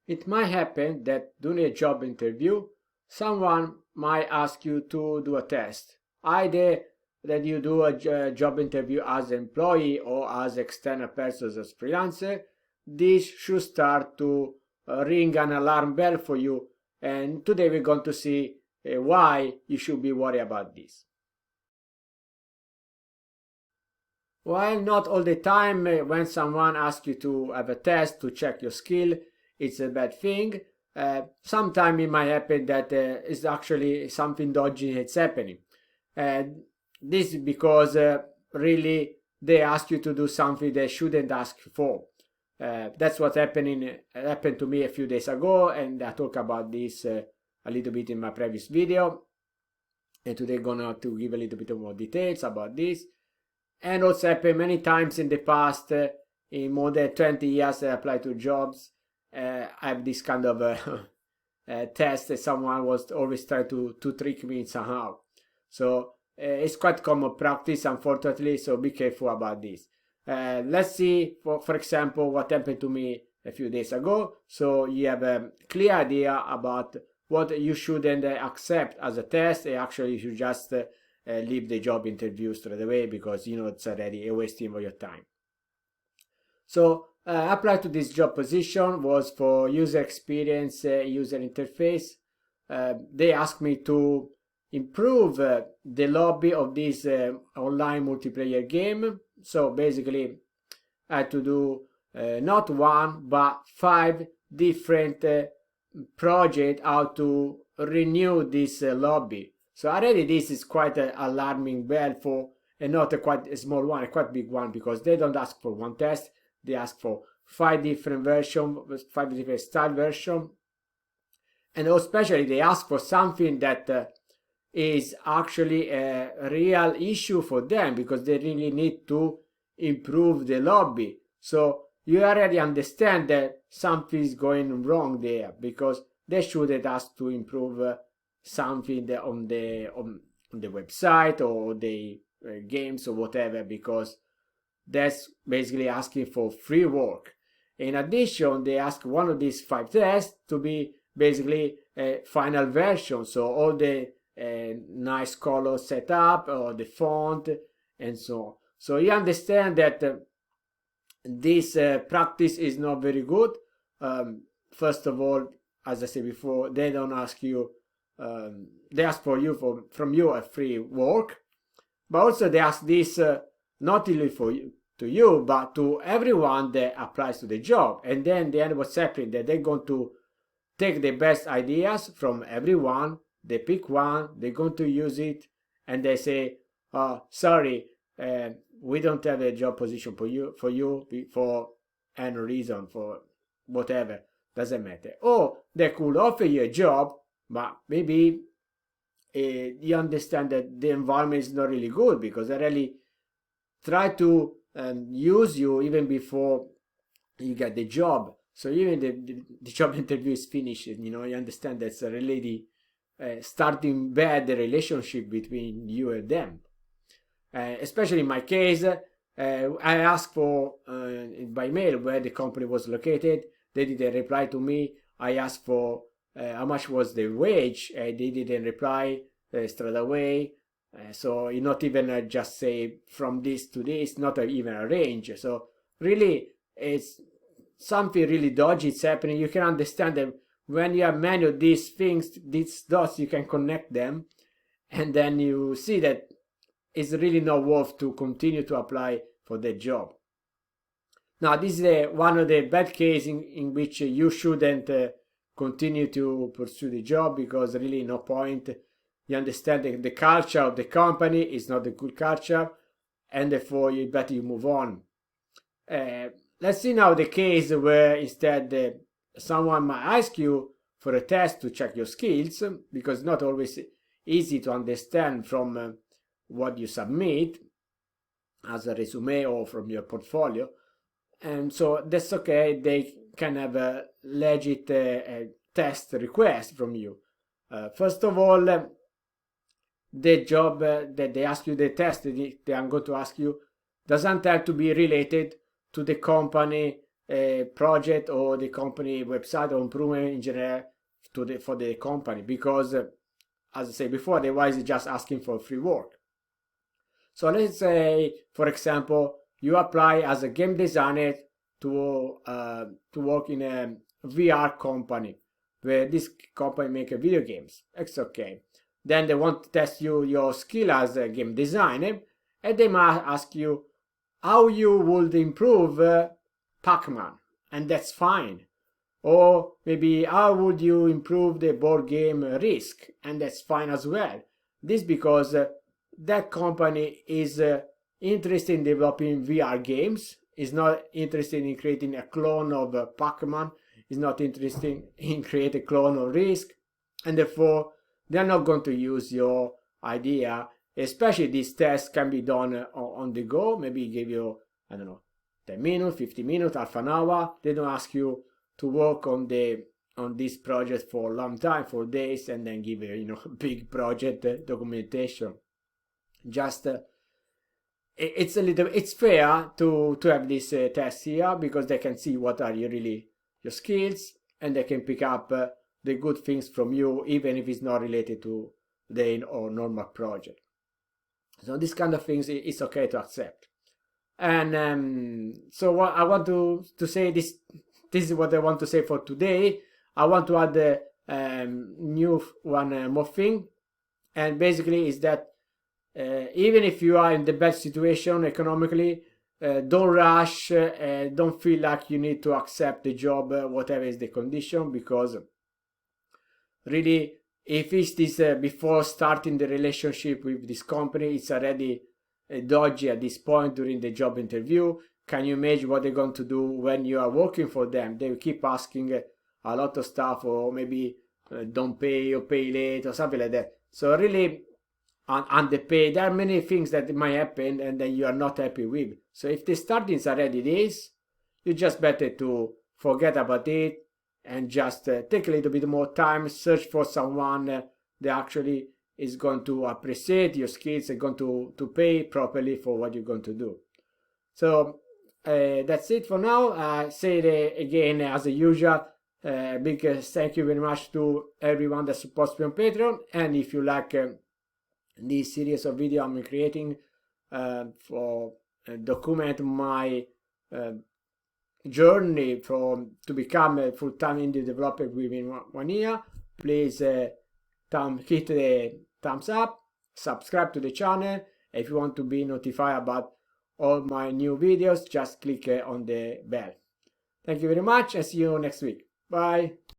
It might happen that during a job interview, someone might ask you to do a test. Either that you do a job interview as an employee or as external person, as freelancer. This should start to ring an alarm bell for you. And today we're going to see why you should be worried about this. While not all the time when someone asks you to have a test to check your skill, it's a bad thing. Sometimes it might happen that it's actually something dodgy that's happening. This is because really they ask you to do something they shouldn't ask for. That's what happened to me a few days ago, and I talked about this a little bit in my previous video. And today I'm gonna to give a little bit more details about this. And also happened many times in the past, in more than 20 years I applied to jobs. I have this kind of test that someone was always trying to trick me somehow. So it's quite common practice, unfortunately, so be careful about this. Let's see, for example, what happened to me a few days ago, so you have a clear idea about what you shouldn't accept as a test, and actually you should just leave the job interview straight away, because you know it's already a wasting of your time. So applied to this job position was for user experience, user interface. They asked me to improve the lobby of this online multiplayer game. So basically I had to do not one but 5 different projects how to renew this lobby. So already this is quite an alarming bell for, and not a quite a small one, a quite big one, because they don't ask for one test, they ask for 5 different versions, 5 different style versions, and especially they ask for something that is actually a real issue for them, because they really need to improve the lobby. So you already understand that something is going wrong there, because they shouldn't ask to improve something on the website or the games or whatever, because that's basically asking for free work. In addition, they ask one of these 5 tests to be basically a final version, so all the nice colors set up, or the font, and so on. So you understand that this practice is not very good. First of all, as I said before, they don't ask you, they ask for you from you a free work, but also they ask this not only for you, to you, but to everyone that applies to the job. And then what's happening, that they're going to take the best ideas from everyone, they pick one, they're going to use it, and they say, oh, sorry, we don't have a job position for you for any reason, for whatever, doesn't matter. Or they could offer you a job, but maybe you understand that the environment is not really good, because they really try to use you even before you get the job. So even the job interview is finished, you know, you understand that's really starting bad the relationship between you and them. Especially in my case, I asked for by mail where the company was located. They didn't reply to me. I asked for how much was the wage. They didn't reply straight away. So you not even just say from this to this, not even a range. So really, it's something really dodgy. It's happening. You can understand that when you have many of these things, these dots, you can connect them, and then you see that it's really not worth to continue to apply for the job. Now, this is one of the bad cases in which you shouldn't continue to pursue the job, because really no point. You understand that the culture of the company is not a good culture, and therefore you better you move on. Let's see now the case where instead someone might ask you for a test to check your skills, because it's not always easy to understand from what you submit as a resume or from your portfolio. And so that's okay, they can have a legit test request from you. First of all, the job that they ask you, the test that they are going to ask you, doesn't have to be related to the company project or the company website or improvement in general for the company, because as I said before, otherwise it's just asking for free work. So let's say, for example, you apply as a game designer to work in a VR company where this company make video games. It's okay. Then they want to test your skill as a game designer, and they might ask you how you would improve Pac-Man, and that's fine. Or maybe how would you improve the board game Risk, and that's fine as well. This because that company is interested in developing VR games, is not interested in creating a clone of Pac-Man, is not interested in creating a clone of Risk, and therefore they're not going to use your idea. Especially these tests can be done on the go. Maybe give you, I don't know, 10 minutes, 50 minutes, half an hour. They don't ask you to work on this project for a long time, for days, and then give you big project documentation. Just it's fair to have this test here, because they can see what are your skills, and they can pick up the good things from you, even if it's not related to the or normal project. So this kind of things is okay to accept. And so what I want to say, this is what I want to say for today. I want to add new one more thing, and basically is that even if you are in the best situation economically, don't rush, don't feel like you need to accept the job, whatever is the condition, because really, if it's this before starting the relationship with this company, it's already dodgy at this point during the job interview. Can you imagine what they're going to do when you are working for them? They will keep asking a lot of stuff, or maybe don't pay or pay late or something like that. So really, underpaid, there are many things that might happen and that you are not happy with. So if the starting is already this, you just better to forget about it and just take a little bit more time, search for someone that actually is going to appreciate your skills and going to pay properly for what you're going to do. So that's it for now. I say it again as usual. Big thank you very much to everyone that supports me on Patreon. And if you like this series of video I'm creating for document my journey to become a full-time indie developer within 1 year, please hit the thumbs up, subscribe to the channel. If you want to be notified about all my new videos, just click on the bell. Thank you very much, and see you next week. Bye.